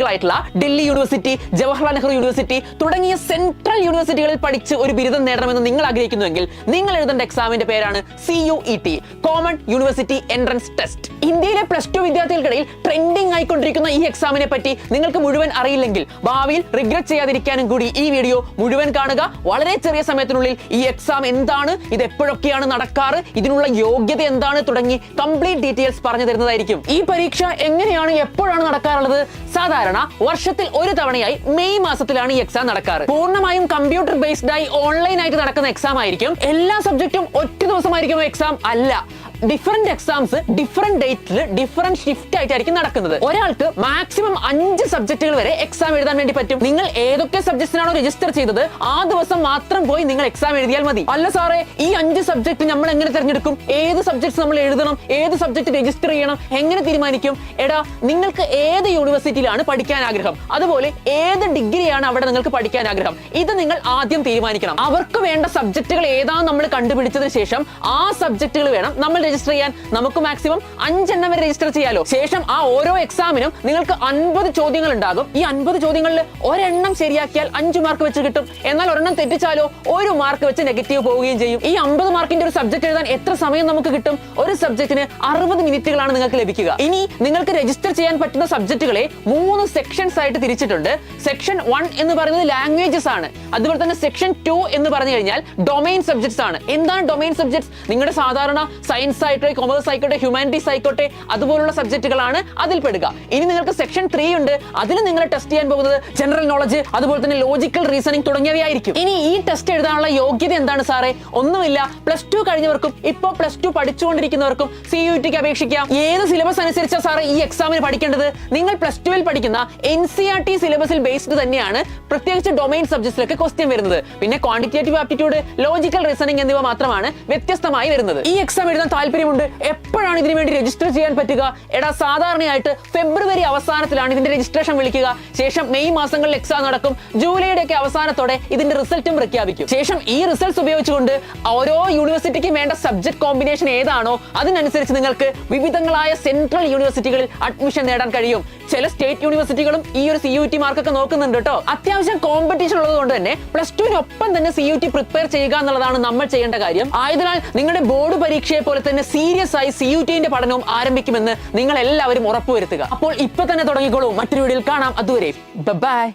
യൂണിവേഴ്സിറ്റികളായിട്ടുള്ള Delhi university, Jawaharlal Nehru university തുടങ്ങിയ central യൂണിവേഴ്സിറ്റികളിൽ പഠിച്ച് ഒരു ബിരുദം നേടണമെന്ന് നിങ്ങൾ ആഗ്രഹിക്കുന്നുവെങ്കിൽ നിങ്ങൾ എഴുതേണ്ട എക്സാമിന്റെ പേരാണ് CUET, common university entrance test. ഇന്ത്യയിലെ +2 വിദ്യാർത്ഥികൾക്കിടയിൽ ട്രെൻഡിംഗ് ആയിക്കൊണ്ടിരിക്കുന്ന ഈ എക്സാമിനെ പറ്റി നിങ്ങൾക്ക് മുഴുവൻ അറിയില്ലെങ്കിൽ ഭാവിയിൽ റിഗ്രറ്റ് ചെയ്യാതിരിക്കാനും കൂടി ഈ വീഡിയോ മുഴുവൻ കാണുക. വളരെ ചെറിയ സമയത്തിനുള്ളിൽ ഈ എക്സാം എന്താണ്, ഇത് എപ്പോഴൊക്കെയാണ് നടക്കാറ്, ഇതിനുള്ള യോഗ്യത എന്താണ് തുടങ്ങി കംപ്ലീറ്റ് ഡീറ്റെയിൽസ് പറഞ്ഞു തരുന്നതായിരിക്കും. ഈ പരീക്ഷ എങ്ങനെയാണ്, എപ്പോഴാണ് നടക്കാറുള്ളത്? സാധാരണ വർഷത്തിൽ ഒരു തവണയായി മെയ് മാസത്തിലാണ് ഈ എക്സാം നടക്കാറ്. പൂർണ്ണമായും കമ്പ്യൂട്ടർ ബേസ്ഡ് ആയി ഓൺലൈൻ ആയിട്ട് നടക്കുന്ന എക്സാം ആയിരിക്കും. എല്ലാ സബ്ജക്റ്റും ഒറ്റ ദിവസമായിരിക്കും എക്സാം അല്ല. ഡിഫറെന്റ് എക്സാംസ് ഡിഫറെന്റ് ഡേറ്റിൽ ഡിഫറെന്റ് ഷിഫ്റ്റ് ആയിട്ടായിരിക്കും നടക്കുന്നത്. ഒരാൾക്ക് മാക്സിമം 5 സബ്ജക്റ്റുകൾ വരെ എക്സാം എഴുതാൻ വേണ്ടി പറ്റും. നിങ്ങൾ ഏതൊക്കെ സബ്ജക്ട്സിനാണോ രജിസ്റ്റർ ചെയ്തത് ആ ദിവസം മാത്രം പോയി നിങ്ങൾ എക്സാം എഴുതിയാൽ മതി. അല്ല സാറേ, ഈ 5 സബ്ജക്ട് നമ്മൾ എങ്ങനെ തിരഞ്ഞെടുക്കും? ഏത് സബ്ജക്ട്സ് നമ്മൾ എഴുതണം, ഏത് സബ്ജക്ട് രജിസ്റ്റർ ചെയ്യണം, എങ്ങനെ തീരുമാനിക്കും? എടാ, നിങ്ങൾക്ക് ഏത് യൂണിവേഴ്സിറ്റിയിലാണ് പഠിക്കാൻ ആഗ്രഹം, അതുപോലെ ഏത് ഡിഗ്രിയാണ് അവിടെ നിങ്ങൾക്ക് പഠിക്കാൻ ആഗ്രഹം, ഇത് നിങ്ങൾ ആദ്യം തീരുമാനിക്കണം. അവർക്ക് വേണ്ട സബ്ജക്റ്റുകൾ ഏതാണെന്ന് നമ്മൾ കണ്ടുപിടിച്ചതിന് ശേഷം ആ സബ്ജക്റ്റുകൾ വേണം നമ്മൾ രജിസ്റ്റർ ചെയ്യാൻ. നമുക്ക് മാക്സിമം 5 എണ്ണം വരെ രജിസ്റ്റർ ചെയ്യാലോ. ശേഷം ആ ഓരോ എക്സാമിനും നിങ്ങൾക്ക് 50 ചോദ്യങ്ങൾ ഉണ്ടാകും. ഈ 50 ചോദ്യങ്ങളിൽ ഒരെണ്ണം ശരിയാക്കിയാൽ 5 മാർക്ക് വെച്ച് കിട്ടും. എന്നാൽ ഒരെണ്ണം തെറ്റിച്ചാലോ 1 മാർക്ക് വെച്ച് നെഗറ്റീവ് പോവുകയും ചെയ്യും. ഈ 50 മാർക്കിന്റെ ഒരു സബ്ജക്ട് എഴുതാൻ എത്ര സമയം നമുക്ക് കിട്ടും? ഒരു സബ്ജക്റ്റിന് 60 മിനിറ്റുകളാണ് നിങ്ങൾക്ക് ലഭിക്കുക. ഇനി നിങ്ങൾക്ക് രജിസ്റ്റർ ചെയ്യാൻ പറ്റുന്ന സബ്ജക്റ്റുകളെ 3 സെക്ഷൻസ് ആയിട്ട് തിരിച്ചിട്ടുണ്ട്. സെക്ഷൻ 1 എന്ന് പറയുന്നത് ലാംഗ്വേജസ് ആണ്. അതുപോലെ തന്നെ സെക്ഷൻ 2 എന്ന് പറഞ്ഞു കഴിഞ്ഞാൽ ഡൊമൈൻ സബ്ജക്ട്സ് ആണ്. എന്താണ് ഡൊമൈൻ സബ്ജക്ട്സ്? നിങ്ങളുടെ സാധാരണ സയൻസ് ആയിക്കോട്ടെ, കൊമേഴ്സ് ആയിക്കോട്ടെ, ഹ്യൂമാനിറ്റീസ് ആയിക്കോട്ടെ, അതുപോലുള്ള സബ്ജക്റ്റുകളാണ് അതിൽ പെടുക. ഇനി നിങ്ങൾക്ക് സെക്ഷൻ 3 ഉണ്ട്. അതിൽ നിങ്ങൾ ടെസ്റ്റ് ചെയ്യാൻ പോകുന്നത് ജനറൽ നോളജ്, അതുപോലെ തന്നെ ലോജിക്കൽ റീസണിംഗ് തുടങ്ങിയവയായിരിക്കും. ഇനി ഈ ടെസ്റ്റ് എഴുതാനുള്ള യോഗ്യത എന്താണ് സാറേ? ഒന്നുമില്ല. +2 കഴിഞ്ഞവർക്കും ഇപ്പോൾ +2 പഠിച്ചുകൊണ്ടിരിക്കുന്നവർക്കും CUETക്ക് അപേക്ഷിക്കാം. ഏത് സിലബസ് അനുസരിച്ചാണ് സാറേ ഈ എക്സാമിന് പഠിക്കേണ്ടത്? നിങ്ങൾ +2 പഠിക്കുന്ന NCERT സിലബസിൽ ബേസ്ഡ് തന്നെയാണ് പ്രത്യേകിച്ച് ഡൊമൈൻ സബ്ജക്ട്സിലൊക്കെ ക്വസ്റ്റ്യൻ വരുന്നത്. പിന്നെ ക്വാണ്ടിറ്റേറ്റീവ് ആപ്റ്റിറ്റ്യൂഡ്, ലോജിക്കൽ റീസണിംഗ് എന്നിവ മാത്രമാണ് വ്യത്യസ്തമായി വരുന്നത്. ഈ എക്സാം എഴുതാൻ താല്പര്യമുണ്ട്. എപ്പോഴാണ് ഇതിനു വേണ്ടി രജിസ്റ്റർ ചെയ്യാൻ പറ്റുക? എടാ, സാധാരണയായിട്ട് ഫെബ്രുവരി അവസാനത്തിലാണ് ഇതിന്റെ രജിസ്ട്രേഷൻ വിളിക്കുക. ശേഷം മെയ് മാസങ്ങളിൽ എക്സാം നടക്കും. ജൂലൈയുടെ ഒക്കെ അവസാനത്തോടെ ഇതിന്റെ റിസൾട്ടും പ്രഖ്യാപിക്കും. ശേഷം ഈ റിസൾട്ട്സ് ഉപയോഗിച്ചുകൊണ്ട് ഓരോ യൂണിവേഴ്സിറ്റിക്കും വേണ്ട സബ്ജക്ട് കോമ്പിനേഷൻ ഏതാണോ അതിനനുസരിച്ച് നിങ്ങൾക്ക് വിവിധങ്ങളായ സെൻട്രൽ യൂണിവേഴ്സിറ്റികളിൽ അഡ്മിഷൻ നേടാൻ കഴിയും. ചില സ്റ്റേറ്റ് യൂണിവേഴ്സിറ്റികളും ഈ ഒരു CUET മാർക്കൊക്കെ നോക്കുന്നുണ്ട് കേട്ടോ. അത്യാവശ്യം കോമ്പറ്റീഷൻ ഉള്ളത് കൊണ്ട് തന്നെ +2നൊപ്പം തന്നെ CUET പ്രിപ്പയർ ചെയ്യുക എന്നുള്ളതാണ് നമ്മൾ ചെയ്യേണ്ട കാര്യം. ആയതിനാൽ നിങ്ങളുടെ ബോർഡ് പരീക്ഷയെ പോലെ തന്നെ സീരിയസ് ആയി CUETന്റെ പഠനവും ആരംഭിക്കുമെന്ന് നിങ്ങൾ എല്ലാവരും ഉറപ്പുവരുത്തുക. അപ്പോൾ ഇപ്പൊ തന്നെ തുടങ്ങിക്കോളൂ. മറ്റൊരു വീഡിയോയിൽ കാണാം. അതുവരെ ബൈ.